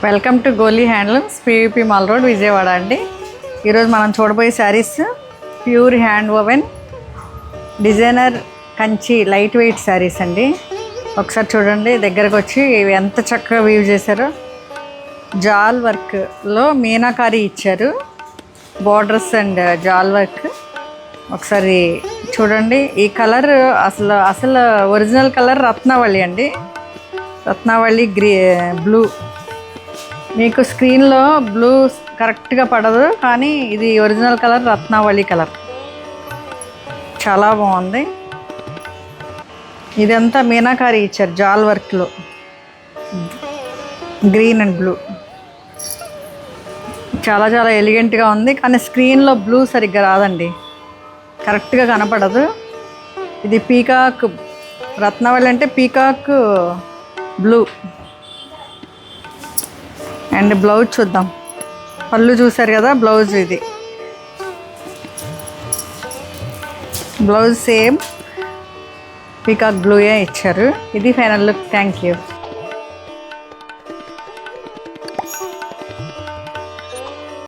Welcome to Goli handlooms PVP mall road Vijayawada అండి. ఈరోజు మనం చూడబోయే saris pure hand woven designer Kanchi light weight saris అండి. ఒకసారి చూడండి, దగ్గరకు వచ్చి ఇవి ఎంత చక్కగా వీవ్ చేశారో. జాల్ వర్క్లో మీనాకారి ఇచ్చారు, బార్డర్స్ అండ్ జాల్ వర్క్. ఒకసారి చూడండి, ఈ కలర్ అసలు ఒరిజినల్ కలర్ రత్నావళి అండి. రత్నావళి బ్లూ. మీకు స్క్రీన్లో బ్లూ కరెక్ట్గా పడదు, కానీ ఇది ఒరిజినల్ కలర్ రత్నావళి కలర్. చాలా బాగుంది. ఇదంతా మీనాకారి ఇచ్చారు జాల్ వర్క్లో, గ్రీన్ అండ్ బ్లూ. చాలా చాలా ఎలిగెంట్గా ఉంది, కానీ స్క్రీన్లో బ్లూ సరిగ్గా రాదండి, కరెక్ట్గా కనపడదు. ఇది పీకాక్ రత్నావళి అంటే పీకాక్ బ్లూ. అండ్ బ్లౌజ్ చూద్దాం. పళ్ళు చూసారు కదా, బ్లౌజ్ ఇది. బ్లౌజ్ సేమ్ పీకాక్ బ్లూయే ఇచ్చారు. ఇది ఫైనల్ లుక్. Thank you.